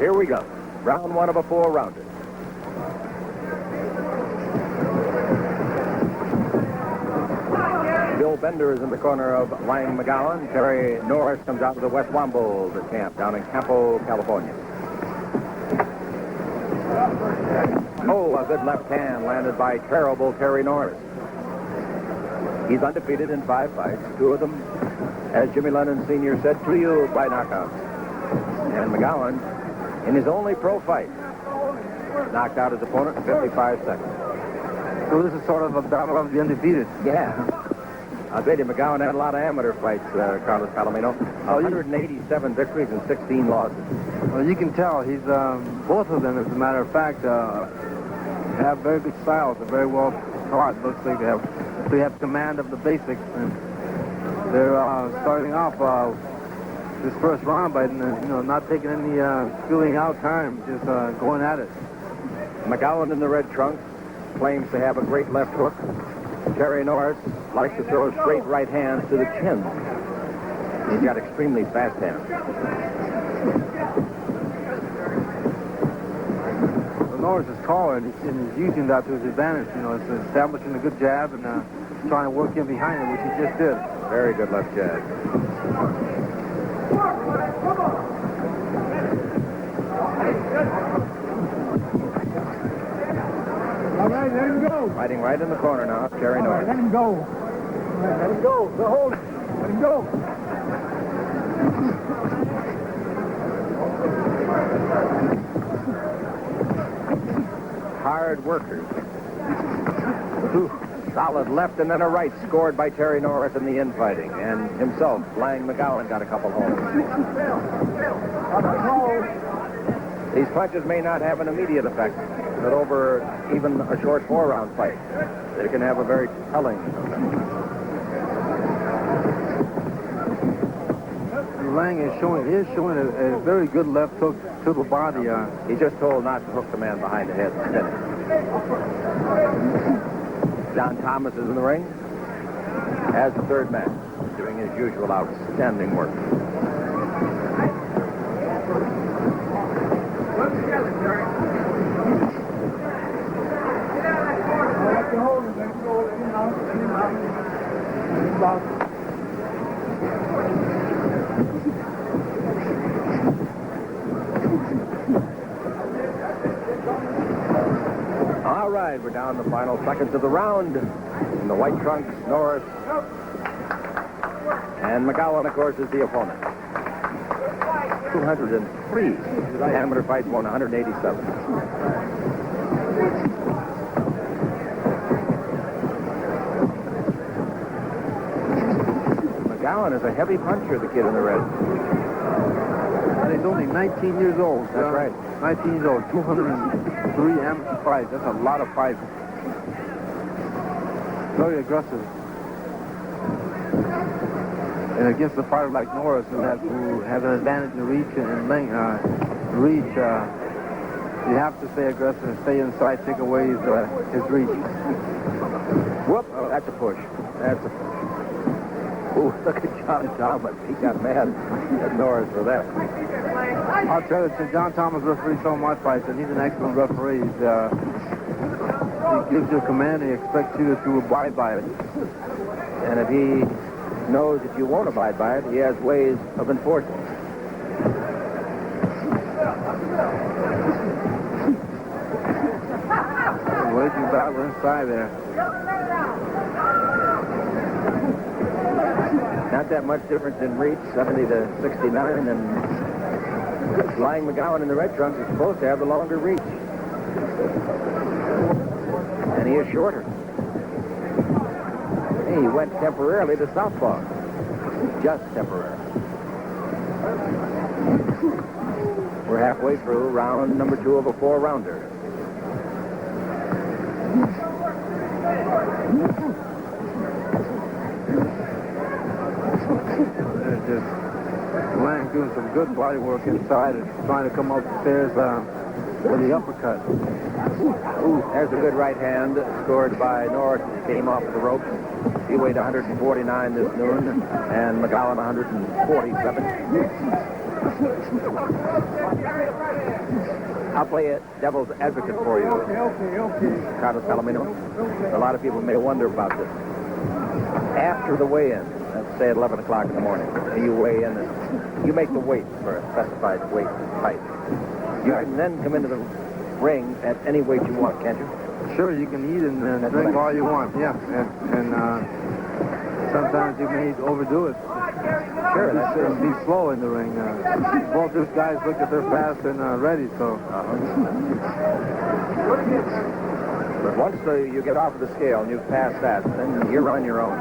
Here we go. Round one of a four-rounder. Bill Bender is in the corner of Lang McGowan. Terry Norris comes out of the West Womble camp down in Campo, California. Oh, a good left hand landed by terrible Terry Norris. He's undefeated in 5 fights. 2 of them, as Jimmy Lennon Sr. said, to you by knockouts. And McGowan, in his only pro fight, knocked out his opponent in 55 seconds. So this is sort of a battle of the undefeated. Yeah. I'll tell you, McGowan had a lot of amateur fights, Carlos Palomino. 187 victories and 16 losses. Well, you can tell he's, both of them, as a matter of fact, have very good styles. They're very well taught. Looks like they have command of the basics. And they're starting off this first round by not taking any filling out time, just going at it. McGowan in the red trunks claims to have a great left hook. Terry Norris likes to throw straight right hands to the chin. He's got extremely fast hands. Well, Norris is taller, and he's using that to his advantage. It's establishing a good jab and trying to work in behind him, which he just did. Very good left jab. All right, let him go. Fighting right in the corner now, Terry Norris. Let him go. All right, let him go. So hold it. Let him go. Hard workers. Solid left and then a right scored by Terry Norris in the infighting. And himself, Lang McGowan, got a couple holes. These punches may not have an immediate effect, but over even a short 4-round fight, they can have a very telling effect. Lang is showing a very good left hook to the body. He's just told not to hook the man behind the head instead. John Thomas is in the ring as the third man, doing his usual outstanding work. All right, we're down the final seconds of the round. In the white trunks, Norris. And McGowan, of course, is the opponent. 203 amateur fights, won 187. McGowan is a heavy puncher, the kid in the red. And he's only 19 years old. That's right. 19 years old, 203 amateur fights. That's a lot of fights. Very aggressive. And against a fighter like Norris, who have an advantage in reach and length, you have to stay aggressive and stay inside, take away his reach. Whoop! Oh, that's a push. That's a push. Ooh, look at John Thomas. He got mad at Norris for that. I'll tell you, John Thomas referees so much fights, and he's an excellent referee. He gives you a command, and he expects you to abide by it. And if he knows that you won't abide by it, he has ways of enforcing it. Waging battle inside there. Not that much difference in reach, 70 to 69, and Lang McGowan in the red trunks is supposed to have the longer reach. And he is shorter. He went temporarily to southpaw. Just temporarily. We're halfway through round number 2 of a 4-rounder. Just Lang doing some good body work inside and trying to come up the stairs with the uppercut. Ooh, there's a good right hand scored by Norris. Came off the ropes. He weighed 149 this noon, and McGowan 147. I'll play a devil's advocate for you, Okay. Carlos Palomino. A lot of people may wonder about this. After the weigh-in, let's say at 11 o'clock in the morning, you weigh in and you make the weight for a specified weight fight. You can then come into the ring at any weight you want, can't you? Sure, you can eat and drink all you want, yeah. And sometimes you may overdo it. Sure, that's Just be slow in the ring. Both these guys look at their fast and ready, so. But once you get off of the scale and you've passed that, then you're on your own.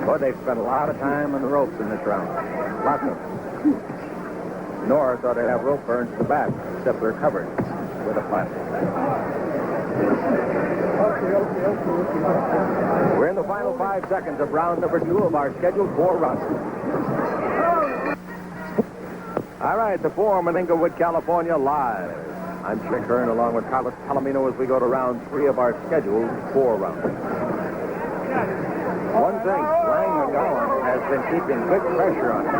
Boy, they've spent a lot of time on the ropes in this round. Lots of them. Norris ought to have rope burns to the back, except they're covered with a plastic. We're in the final 5 seconds of round number 2 of our scheduled 4 rounds. All right, the form in Inglewood, California, live. I'm Chick Hearn along with Carlos Palomino as we go to round 3 of our scheduled 4 rounds. One thing, McGrowan has been keeping good pressure on him.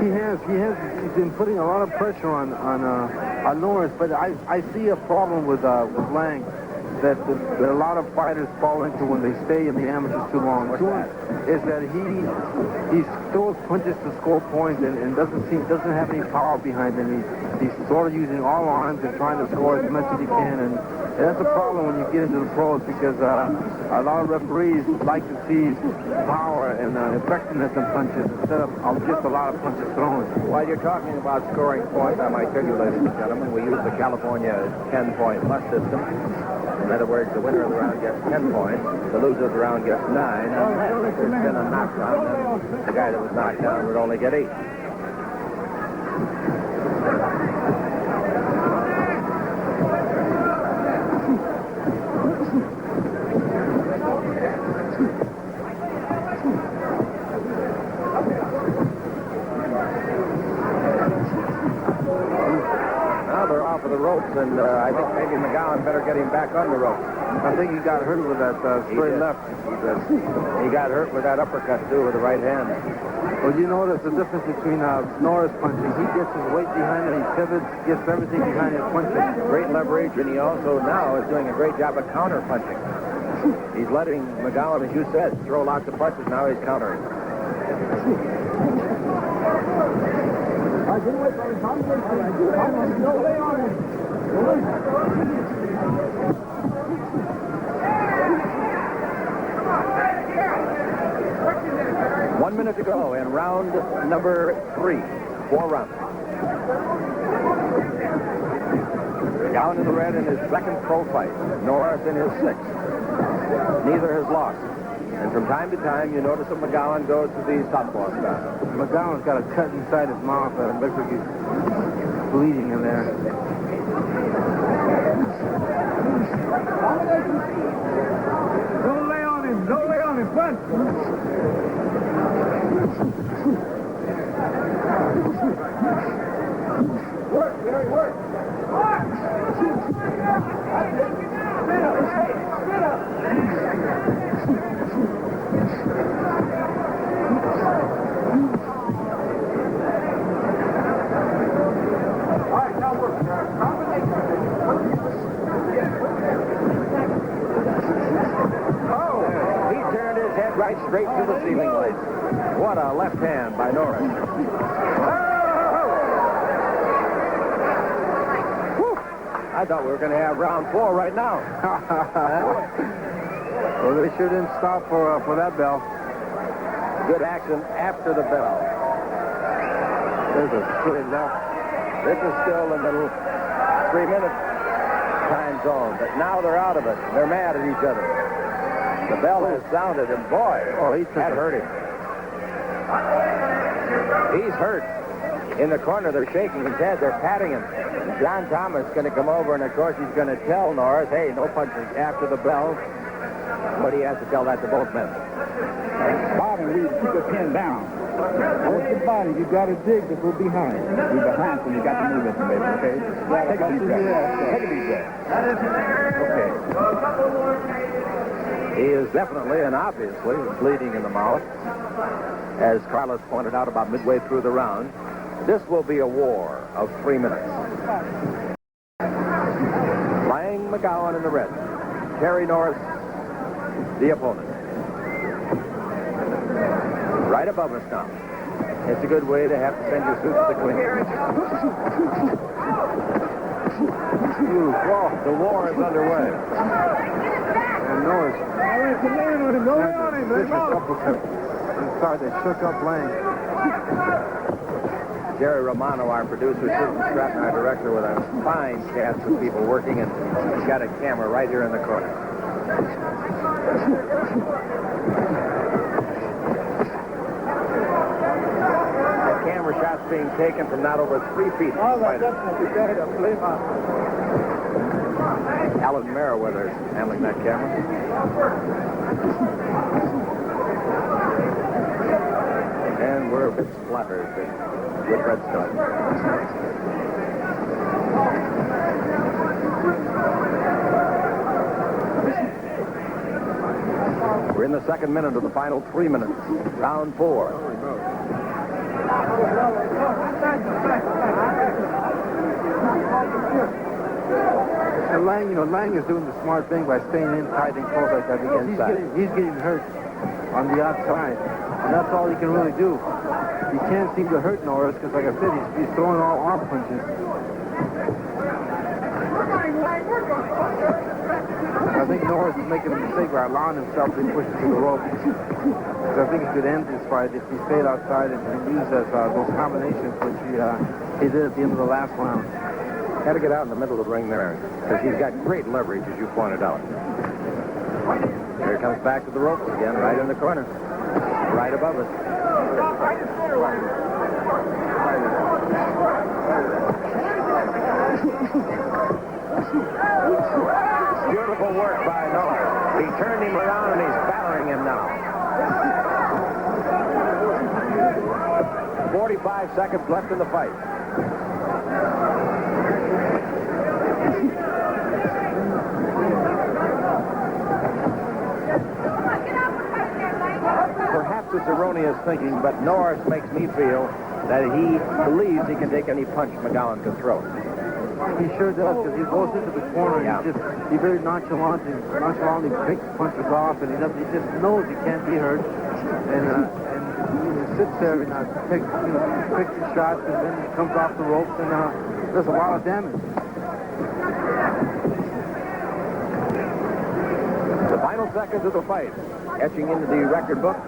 He has. He's been putting a lot of pressure on Norris, but I see a problem with Lang that a lot of fighters fall into when they stay in the amateurs too long. Is that he throws punches to score points and doesn't have any power behind him. He's sort of using all arms and trying to score as much as he can, and that's a problem when you get into the pros because a lot of referees like to see power and effectiveness in punches instead of just a lot of punches thrown. While you're talking about scoring points, I might tell you, ladies and gentlemen, we use the California 10-point plus system. In other words, the winner of the round gets 10 points, the loser of the round gets 9, unless there's been a knockdown, then the guy that was knocked down would only get 8. The ropes, and I think maybe McGowan better get him back on the ropes. I think he got hurt with that straight left. He got hurt with that uppercut, too, with the right hand. Well, you notice the difference between Norris punching. He gets his weight behind it, he pivots, gets everything behind his punching. Great leverage, and he also now is doing a great job of counter-punching. He's letting McGowan, as you said, throw lots of punches. Now he's countering. One minute to go in round number 3. 4 rounds. Down in the red in his second pro fight. Norris in his 6th. Neither has lost. And from time to time, you notice that McGowan goes to the southpaw style. McGowan's got a cut inside his mouth that looks like he's bleeding in there. Don't lay on him. Don't lay on him. Front. Work, Gary, work. Right straight to the ceiling blade. What a left hand by Norris. I thought we were going to have round 4 right now. Well, they sure didn't stop for that bell. Good action after the bell. There's a straight left. This is still in the 3-minute time zone, but now they're out of it. They're mad at each other. The bell has sounded, and boy, that hurt him. He's hurt. In the corner, they're shaking his head. They're patting him. John Thomas is going to come over, and of course, he's going to tell Norris, hey, no punches after the bell. But he has to tell that to both men. Bobby, we keep the pin down. What's the body? You got to dig to go behind. We're behind, so you got to move it, baby, okay? Take a deep breath. Take a deep breath. Okay. He is definitely and obviously bleeding in the mouth, as Carlos pointed out about midway through the round. This will be a war of 3 minutes. Lang, McGowan in the red. Terry Norris, the opponent. Right above us now. It's a good way to have to send your suits to clean. The war is underway. And Norris. Inside, they shook up Lang. Jerry Romano, our producer, Susan Stratton, our director, with a fine cast of people working, and he's got a camera right here in the corner. The camera shot's being taken from not over 3 feet. Alan Merriweather is handling that camera. And we're a bit splattered with redstone. We're in the second minute of the final 3 minutes. Round 4. And Lang is doing the smart thing by staying in tight and close like that. Because he's getting hurt on the outside. And that's all he can really do. He can't seem to hurt Norris because, like I said, he's throwing all arm punches. I think Norris is making a mistake by allowing himself to push it to the rope. Because I think he could end this fight if he stayed outside and used those combinations which he did at the end of the last round. Got to get out in the middle of the ring there, because he's got great leverage, as you pointed out. Here he comes back to the ropes again, right in the corner, right above us. Beautiful work by Norris. He turned him around and he's battering him now. 45 seconds left in the fight. Perhaps it's erroneous thinking, but Norris makes me feel that he believes he can take any punch McGowan can throw. He sure does, because he goes into the corner and he's very nonchalant and nonchalantly picks punches off, and he just knows he can't be hurt, and he sits there and picks his shots, and then he comes off the ropes and does a lot of damage. The final seconds of the fight, etching into the record book.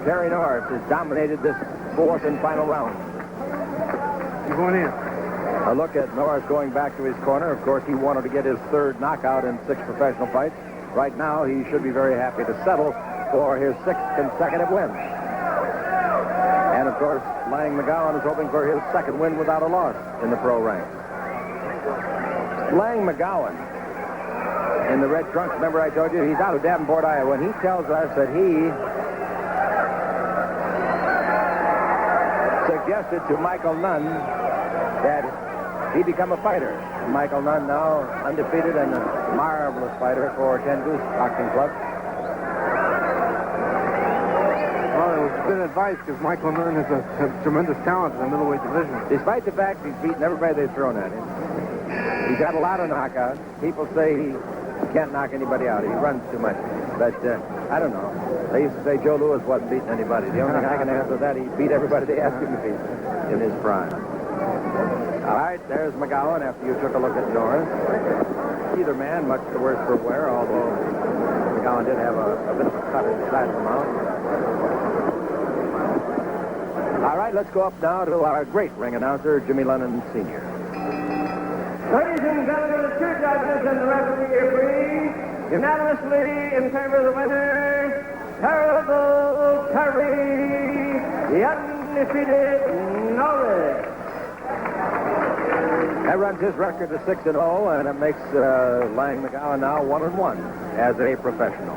Terry Norris has dominated this fourth and final round. He's going in. A look at Norris going back to his corner. Of course, he wanted to get his third knockout in 6 professional fights. Right now, he should be very happy to settle for his 6th consecutive win. And, of course, Lang McGowan is hoping for his 2nd win without a loss in the pro ranks. Lang McGowan, in the red trunks, remember I told you, he's out of Davenport, Iowa. And he tells us that he suggested to Michael Nunn that he become a fighter. Michael Nunn, now undefeated and a marvelous fighter for Ten Goose Boxing Club. Well, it was good advice, because Michael Nunn has a tremendous talent in the middleweight division. Despite the fact he's beaten everybody they've thrown at him, he's got a lot of knockouts. People say he can't knock anybody out. He runs too much. But I don't know. They used to say Joe Louis wasn't beating anybody. The only thing I can answer that, he beat everybody they asked him to beat in his prime. All right, there's McGowan after you took a look at Norris. Either man, much the worse for wear, although McGowan did have a bit of a cut in the side of the mouth. All right, let's go up now to our great ring announcer, Jimmy Lennon Sr. Ladies and gentlemen, the 2 judges and the referee agree unanimously in favor of the winner, Terrible Terry, the undefeated Norris. That runs his record to 6-0, and it makes Lang McGowan now 1-1 as a professional.